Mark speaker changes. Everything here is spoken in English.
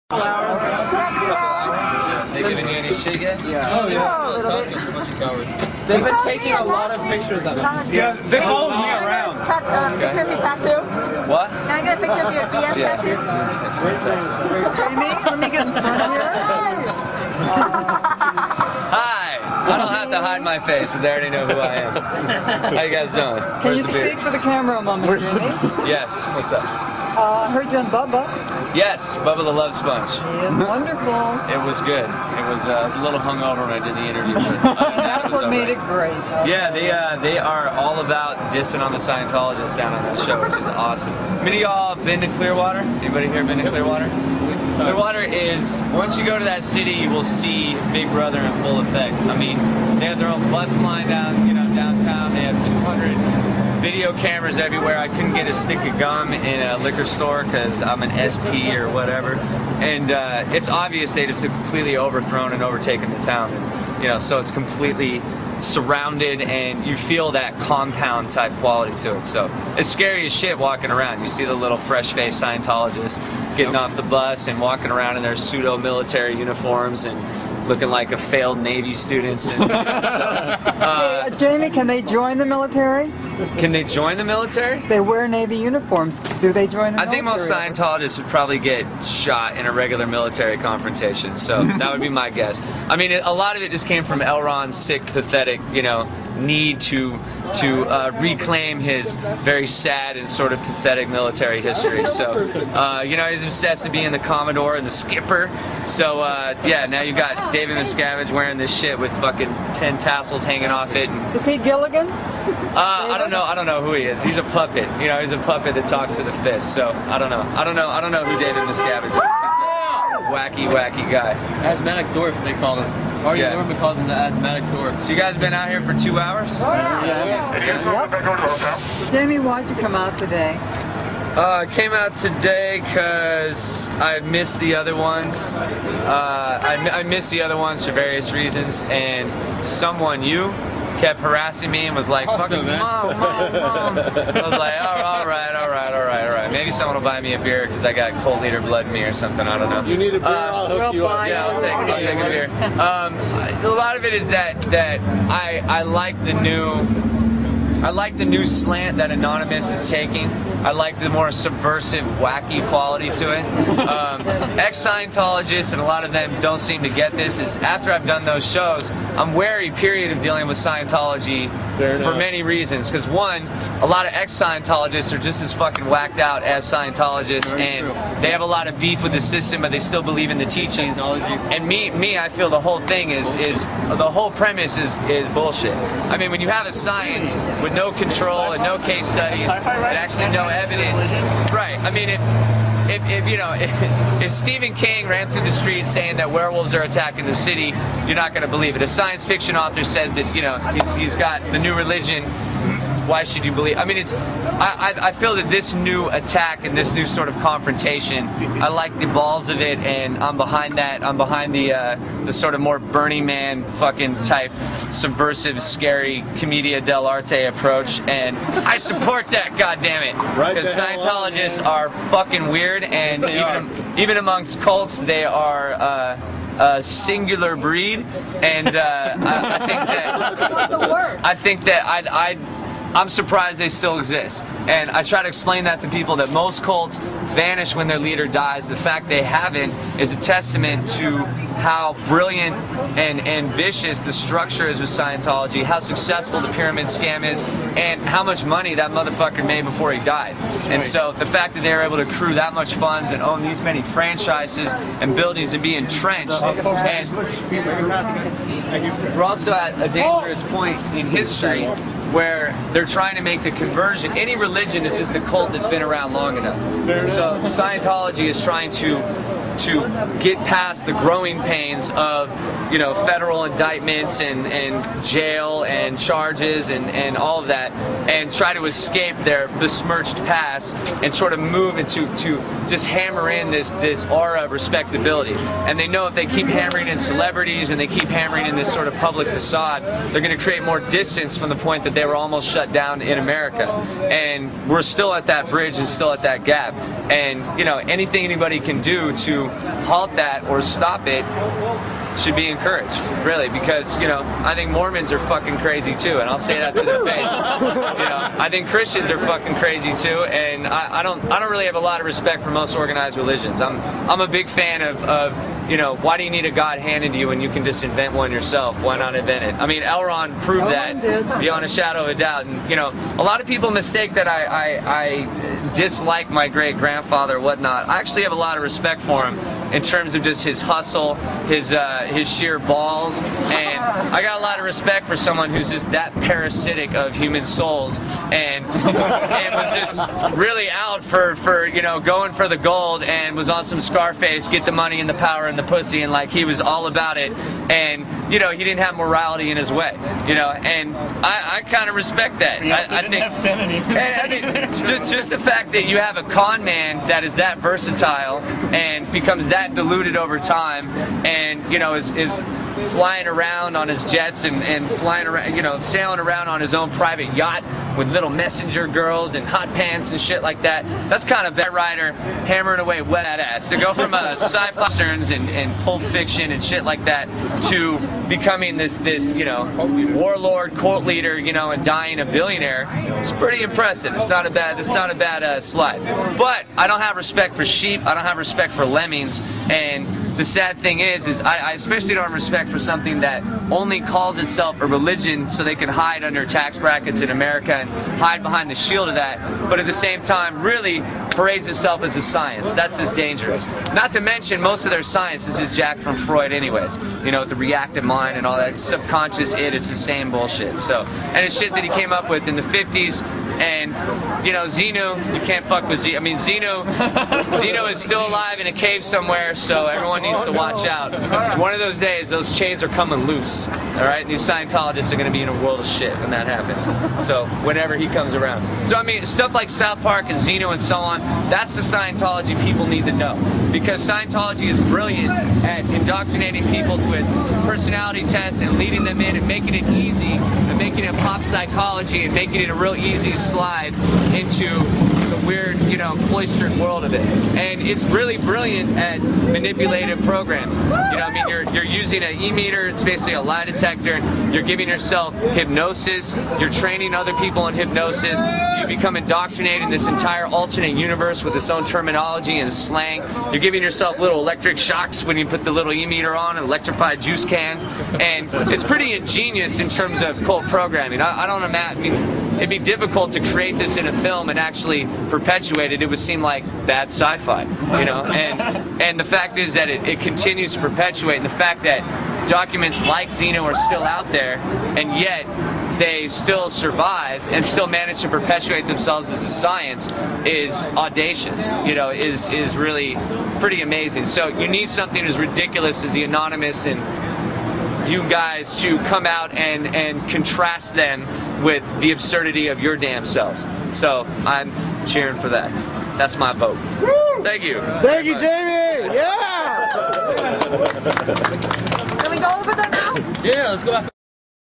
Speaker 1: Hours. They giving you any shit yet?
Speaker 2: Yeah.
Speaker 1: Oh yeah. A bunch of cowards.
Speaker 2: They've been taking a lot of pictures of us.
Speaker 3: Yeah, they follow me around.
Speaker 4: Picture of your tattoo?
Speaker 1: What?
Speaker 4: Can I get a picture of your DM tattoo?
Speaker 5: Jamie, let me get in front of you.
Speaker 1: Hi! I don't have to hide my face because they already know who I am. How you guys doing?
Speaker 5: Can you speak for the camera a moment, Jamie?
Speaker 1: Yes, what's up?
Speaker 5: I heard you on Bubba.
Speaker 1: Yes, Bubba the Love Sponge.
Speaker 5: He is wonderful.
Speaker 1: It was good. I was a little hungover when I did the interview.
Speaker 5: That's what made it great.
Speaker 1: Yeah, they are all about dissing on the Scientologists down on that show, which is awesome. Many of y'all have been to Clearwater? Anybody here been to Clearwater? Clearwater is, once you go to that city, you will see Big Brother in full effect. I mean, they have their own bus line down, downtown. They have 200 video cameras everywhere. I couldn't get a stick of gum in a liquor store because I'm an SP or whatever. And it's obvious they just have completely overthrown and overtaken the town. And, so it's completely surrounded and you feel that compound type quality to it. So it's scary as shit walking around. You see the little fresh-faced Scientologists getting off the bus and walking around in their pseudo-military uniforms and looking like a failed Navy students. And,
Speaker 5: Hey, Jamie, can they join the military?
Speaker 1: Can they join the military?
Speaker 5: They wear Navy uniforms. Do they join the military?
Speaker 1: I think most Scientologists would probably get shot in a regular military confrontation, so that would be my guess. I mean, a lot of it just came from L. Ron's sick, pathetic, need to reclaim his very sad and sort of pathetic military history. So, he's obsessed with being the Commodore and the skipper. So, yeah, now you've got David Miscavige wearing this shit with fucking 10 tassels hanging off it.
Speaker 5: Is he Gilligan?
Speaker 1: I don't know who he is. He's a puppet. He's a puppet that talks to the fist. So, I don't know who David Miscavige is. He's a wacky guy.
Speaker 6: Asthmatic dwarf, they call him. Artie Zorba calls him the asthmatic dwarf.
Speaker 1: So you guys been out here for 2 hours?
Speaker 5: Jamie, why'd you come out today?
Speaker 1: I came out today because I missed the other ones. I missed the other ones for various reasons, and you kept harassing me and was like,
Speaker 6: awesome,
Speaker 1: fucking mom. I was like, all right. Maybe someone will buy me a beer because I got cold liter blood in me or something. I don't know.
Speaker 2: You need a beer? I'll hook you up.
Speaker 1: Yeah, I'll take a beer. A lot of it is that I like the new slant that Anonymous is taking. I like the more subversive, wacky quality to it. Ex-Scientologists, and a lot of them don't seem to get this, is after I've done those shows, I'm wary, period, of dealing with Scientology for many reasons. Because one, a lot of ex-Scientologists are just as fucking whacked out as Scientologists, and they have a lot of beef with the system, but they still believe in the teachings. And me, I feel the whole thing is the whole premise is bullshit. I mean, when you have a science with no control and no case studies and actually no evidence, right? I mean, if Stephen King ran through the streets saying that werewolves are attacking the city, you're not going to believe it. A science fiction author says that he's got the new religion. Why should you believe? I mean, I feel that this new attack and this new sort of confrontation, I like the balls of it, and I'm behind that. I'm behind the sort of more Burning Man fucking type subversive, scary commedia dell'arte approach, and I support that. Goddammit, because Scientologists are fucking weird, and even amongst cults, they are a singular breed, and I think that I'm surprised they still exist. And I try to explain that to people, that most cults vanish when their leader dies. The fact they haven't is a testament to how brilliant and vicious the structure is with Scientology, how successful the pyramid scam is, and how much money that motherfucker made before he died. And so the fact that they were able to accrue that much funds and own these many franchises and buildings and be entrenched. And we're also at a dangerous point in history where they're trying to make the conversion. Any religion is just a cult that's been around long enough. So Scientology is trying to get past the growing pains of federal indictments and jail and charges and all of that, and try to escape their besmirched past and sort of move into just hammer in this aura of respectability. And they know if they keep hammering in celebrities and they keep hammering in this sort of public facade, they're going to create more distance from the point that they were almost shut down in America. And we're still at that bridge and still at that gap. And anything anybody can do to to halt that or stop it should be encouraged, really, because, you know, I think Mormons are fucking crazy too, and I'll say that to their face. You know, I think Christians are fucking crazy too, and I don't really have a lot of respect for most organized religions. I'm a big fan of you know, why do you need a God handed to you when you can just invent one yourself? Why not invent it? I mean, Elrond proved that beyond a shadow of a doubt. And, you know, a lot of people mistake that I dislike my great-grandfather or whatnot. I actually have a lot of respect for him in terms of just his hustle, his sheer balls, and I got a lot of respect for someone who's just that parasitic of human souls and was just really out for you know, going for the gold and was on some Scarface, get the money and the power and the pussy, and like he was all about it, and you know, he didn't have morality in his way, you know, and I kind of respect that. I didn't have sanity. I mean, just the fact that you have a con man that is that versatile and becomes that diluted over time, and you know, is flying around on his jets and flying around, you know, sailing around on his own private yacht with little messenger girls and hot pants and shit like that. That's kind of that rider hammering away wet ass. To go from sci-fi westerns and Pulp Fiction and shit like that to becoming this you know, warlord, cult leader, you know, and dying a billionaire, it's pretty impressive. It's not a bad slide. But I don't have respect for sheep. I don't have respect for lemmings. And the sad thing is I especially don't have respect for something that only calls itself a religion so they can hide under tax brackets in America and hide behind the shield of that, but at the same time really parades itself as a science. That's just dangerous. Not to mention most of their science is just jacked from Freud anyways. You know, the reactive mind and all that subconscious it's the same bullshit. So, and it's shit that he came up with in the 50s. And, you know, Xenu, you can't fuck with Xenu. I mean, Xenu is still alive in a cave somewhere, so everyone needs to watch out. It's one of those days, those chains are coming loose, all right? And these Scientologists are going to be in a world of shit when that happens. So, whenever he comes around. So, I mean, stuff like South Park and Xenu and so on, that's the Scientology people need to know. Because Scientology is brilliant at indoctrinating people with personality tests and leading them in and making it easy, and making it pop psychology and making it a real easy slide into the weird, you know, cloistered world of it. And it's really brilliant at manipulative programming. You know, I mean, you're using an e-meter, it's basically a lie detector, you're giving yourself hypnosis, you're training other people in hypnosis, you become indoctrinated in this entire alternate universe with its own terminology and slang. You're giving yourself little electric shocks when you put the little e-meter on, and electrified juice cans, and it's pretty ingenious in terms of cult programming. I don't imagine, I mean, it'd be difficult to create this in a film and actually perpetuate it. It would seem like bad sci-fi, you know, and the fact is that it continues to perpetuate, and the fact that documents like Xenu are still out there, and yet they still survive and still manage to perpetuate themselves as a science is audacious, you know, is really pretty amazing. So you need something as ridiculous as the Anonymous and you guys to come out and contrast them with the absurdity of your damn selves. So I'm cheering for that. That's my vote. Woo! Thank you.
Speaker 2: Thank you, Jamie! Yeah!
Speaker 4: Can we go over that now?
Speaker 6: Yeah, let's go back.